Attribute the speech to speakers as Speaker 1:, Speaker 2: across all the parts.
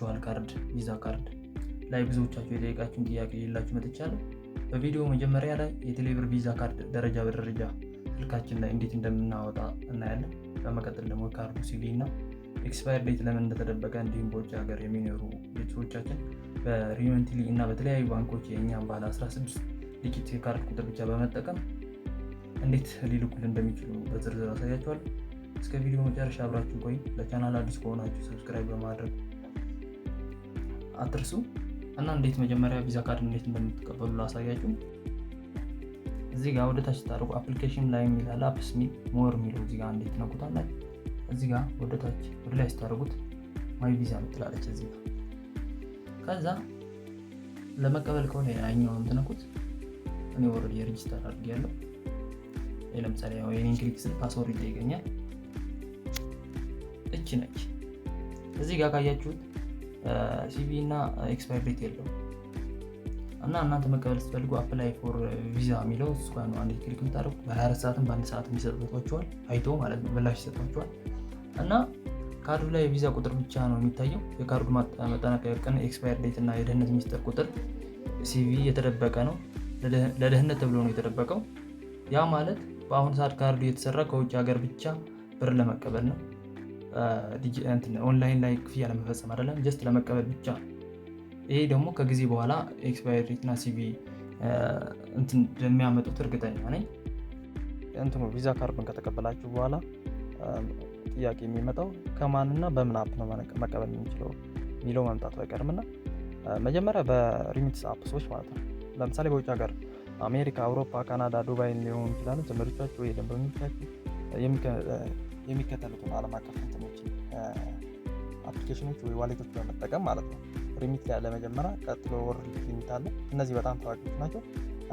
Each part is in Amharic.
Speaker 1: ቨርቹዋል ካርድ ቪዛ ካርድ ላይ ብዙዎቻችሁ የጠየቃችሁን ጥያቄ ይዤላችሁ መጥቻለሁ። በቪዲዮ መጀመሪያ ላይ የቴሌብር ቪዛ ካርድ ደረጃ በደረጃ ስልካችን ላይ እንዴት እንደምናወጣ እናያለን። በመቀጠል ደግሞ ካርዱ ሲቪ እና ኤክስፓየር ዴት ለምን እንደተደበቀ እንዲሁም በውጭ ሀገር የሚኖሩ ቤተሰቦቻችን በሪመንትሊ እና በተለያዩ ባንኮች የእኛም ባለ 16 ዲጂት የካርድ ቁጥር ብቻ በመጠቀም እንዴት ሊልኩልን እንደሚችሉ በዝርዝር አሳያችኋለሁ። እስከ ቪዲዮ መጨረሻ አብራችሁ ቆዩ። ለቻናል አዲስ ከሆናችሁ ሰብስክራይብ በማድረግ አትርሱ እና እንዴት መጀመሪያ ቪዛ ካርድ እንዴት እንደምትቀበሉ ላሳያችሁ። እዚህ ጋር ወደ ታች ታደርጉ አፕሊኬሽን ላይ የሚላል አፕስ ሚል ሞር የሚለው እዚህ ጋር እንዴት ነኩታላችሁ። እዚህ ጋር ወደ ታች ወደ ላይ ስታደርጉት ማይ ቪዛ ምትላለች እዚህ ጋር። ከዛ ለመቀበል ከሆነ ያኛውን ትነኩት። እኔ ኦልሬዲ ሬጂስተር አድርጌያለሁ። ለምሳሌ ያው የኔን ክሊክ ስል ፓስወርድ ይጠይቀኛል። እቺ ነች። እዚህ ጋር ካያችሁት ሲቪ እና ኤክስፓየር ዴት የለውም እና እናንተ መቀበል ስትፈልጉ አፕላይ ፎር ቪዛ የሚለው እሱ ጋር ነው አንዴ ክሊክ የምታደርጉት። በ24 ሰዓትም በአንድ ሰዓትም ይሰጧችኋል፣ አይቶ ማለት ነው ምላሽ ይሰጧችኋል። እና ካርዱ ላይ የቪዛ ቁጥር ብቻ ነው የሚታየው። የካርዱ መጠናቀቂያ ቀን፣ ኤክስፓየር ዴት እና የደህንነት ሚስጥር ቁጥር ሲቪ የተደበቀ ነው። ለደህንነት ተብሎ ነው የተደበቀው። ያ ማለት በአሁኑ ሰዓት ካርዱ የተሰራ ከውጭ ሀገር ብቻ ብር ለመቀበል ነው። ኦንላይን ላይ ክፍያ ለመፈጸም አይደለም፣ ጀስት ለመቀበል ብቻ። ይሄ ደግሞ ከጊዜ በኋላ ኤክስፓየር ዴት እና ሲቪ እንደሚያመጡት እርግጠኛ ነኝ። ቪዛ ካርዱን ከተቀበላችሁ በኋላ ጥያቄ የሚመጣው ከማንና በምን አፕ ነው መቀበል የምንችለው የሚለው መምጣቱ አይቀርምና መጀመሪያ በሪሚትስ አፕሶች ማለት ነው። ለምሳሌ በውጭ ሀገር አሜሪካ፣ አውሮፓ፣ ካናዳ፣ ዱባይ ሊሆኑ ይችላሉ። ትምህርቶቻችሁ ወይ ደንበኞቻችሁ የሚከተሉትን ዓለም አቀፍ አፕሊኬሽኖች ወይ ዋሌቶች በመጠቀም ማለት ነው ሪሚት ላይ ለመጀመሪያ፣ ቀጥሎ ወርልድ ሊሚት አለ። እነዚህ በጣም ታዋቂዎች ናቸው።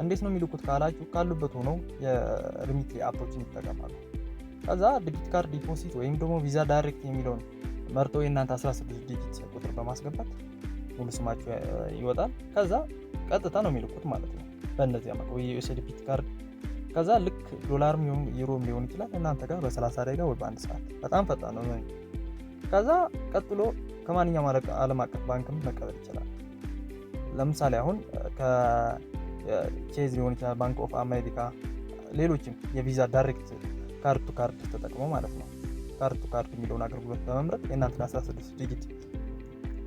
Speaker 1: እንዴት ነው የሚልኩት ካላችሁ ካሉበት ሆነው የሪሚት አፖችን ይጠቀማሉ። ከዛ ዴቢት ካርድ ዲፖዚት ወይም ደግሞ ቪዛ ዳይሬክት የሚለውን መርጦ የእናንተ 16 ዲጂት ቁጥር በማስገባት ሙሉ ስማችሁ ይወጣል። ከዛ ቀጥታ ነው የሚልኩት ማለት ነው በእነዚህ አማካ ወይ ዩኤስ ዴቢት ካርድ። ከዛ ልክ ዶላርም ዩሮም ሊሆን ይችላል እናንተ ጋር በ30 ደቂቃ ወይ በአንድ ሰዓት፣ በጣም ፈጣን ነው። ከዛ ቀጥሎ ከማንኛውም ዓለም አቀፍ ባንክም መቀበል ይችላል። ለምሳሌ አሁን ከቼዝ ሊሆን ይችላል፣ ባንክ ኦፍ አሜሪካ፣ ሌሎችም የቪዛ ዳይሬክት ካርድ ቱ ካርድ ተጠቅመው ማለት ነው ካርድ ቱ ካርድ የሚለውን አገልግሎት በመምረጥ የእናንተን 16 ዲጂት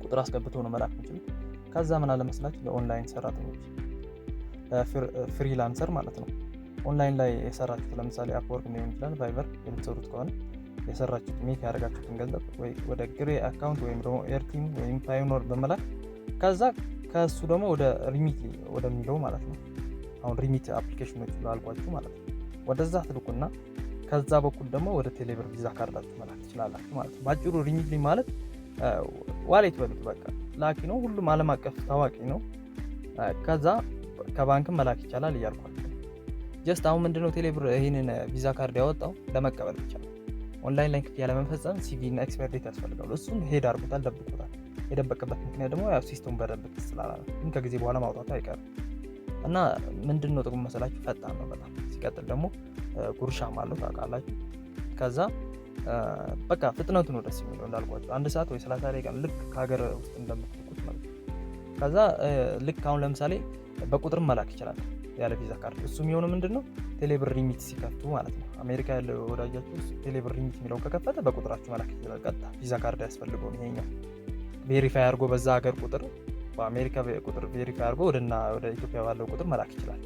Speaker 1: ቁጥር አስገብተው ነው መላክ የሚችሉት። ከዛ ምን አለ መሰላችሁ ለኦንላይን ሰራተኞች ፍሪላንሰር ማለት ነው ኦንላይን ላይ የሰራችሁት ለምሳሌ አፕወርክ ሊሆን ይችላል፣ ቫይቨር የምትሰሩት ከሆነ የሰራችሁት ሜክ ያደረጋችሁትን ገንዘብ ወይ ወደ ግሬ አካውንት ወይም ደግሞ ኤርቲም ወይም ፓዮኒር በመላክ ከዛ ከሱ ደግሞ ወደ ሪሚት ወደሚለው ማለት ነው አሁን ሪሚት አፕሊኬሽኖች ላልኳችሁ ማለት ነው ወደዛ ትልኩና ከዛ በኩል ደግሞ ወደ ቴሌብር ቪዛ ካርዳችሁ መላክ ትችላላችሁ ማለት ነው። ባጭሩ ሪሚት ማለት ዋሌት በሉት በቃ ላኪ ነው። ሁሉም ዓለም አቀፍ ታዋቂ ነው። ከዛ ከባንክም መላክ ይቻላል እያልኳችሁ ጀስት አሁን ምንድነው ቴሌብር ይሄንን ቪዛ ካርድ ያወጣው ለመቀበል ብቻ ነው። ኦንላይን ላይ ክፍያ ለመፈጸም ሲቪ እና ኤክስፓየር ዴት ያስፈልጋል። እሱም ሄድ አድርጎታል፣ ደብቆታል። የደበቀበት ምክንያት ደግሞ ያው ሲስተም በደንብ ስላላለ ግን ከጊዜ በኋላ ማውጣቱ አይቀርም እና ምንድነው ጥቅሙ መሰላችሁ? ፈጣን ነው በጣም። ሲቀጥል ደግሞ ጉርሻም አለው ታውቃላችሁ። ከዛ በቃ ፍጥነቱ ነው ደስ የሚለው እንዳልኳችሁ 1 ሰዓት ወይ 30 ደቂቃ ልክ ከሀገር ውስጥ እንደምትልኩት ማለት ነው። ከዛ ልክ አሁን ለምሳሌ በቁጥርም መላክ ይችላል ያለ ቪዛ ካርድ። እሱ የሚሆነው ምንድነው ቴሌብር ሪሚት ሲከፍቱ ማለት ነው። አሜሪካ ያለው ወዳጃችሁ ቴሌብር ሪሚት የሚለው ከከፈተ በቁጥራችሁ መላክ ይችላል ቀጥታ። ቪዛ ካርድ ያስፈልገው ይሄኛው ቬሪፋይ አድርጎ በዛ ሀገር ቁጥር በአሜሪካ ቁጥር ቬሪፋይ አድርጎ ወደ ኢትዮጵያ ባለው ቁጥር መላክ ይችላል።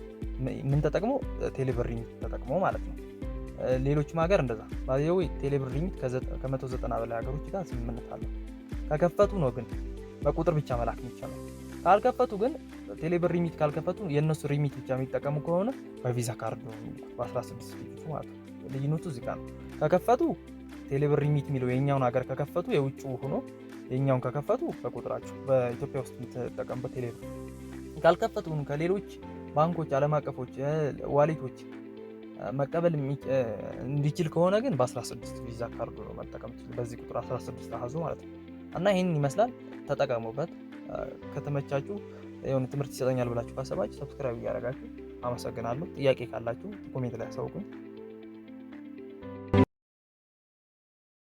Speaker 1: ምን ተጠቅሞ ቴሌብር ሪሚት ተጠቅሞ ማለት ነው። ሌሎችም ሀገር እንደዛ ባየው ቴሌብር ሪሚት ከ190 በላይ ሀገሮች ጋር ስምምነት አለው። ከከፈቱ ነው ግን በቁጥር ብቻ መላክ ይቻላል። ካልከፈቱ ግን ቴሌብር ሪሚት ካልከፈቱ የነሱ ሪሚት ብቻ የሚጠቀሙ ከሆነ በቪዛ ካርድ ነው በ16 ዲጂት ማለት ነው። ልዩነቱ እዚህ ጋር ነው። ከከፈቱ ቴሌብር ሪሚት የሚለው የኛውን ሀገር ከከፈቱ የውጭው ሆኖ የኛውን ከከፈቱ በቁጥራቸው በኢትዮጵያ ውስጥ የምትጠቀምበት ቴሌብር። ካልከፈቱ ግን ከሌሎች ባንኮች፣ ዓለም አቀፎች ዋሌቶች መቀበል እንዲችል ከሆነ ግን በ16 ቪዛ ካርድ ነው መጠቀም ይችላል። በዚህ ቁጥር 16 አሃዙ ማለት ነው። እና ይሄንን ይመስላል። ተጠቀሙበት። ከተመቻችሁ የሆነ ትምህርት ይሰጠኛል ብላችሁ ካሰባችሁ ሰብስክራይብ እያደረጋችሁ አመሰግናለሁ። ጥያቄ ካላችሁ ኮሜንት ላይ አሳውቁኝ።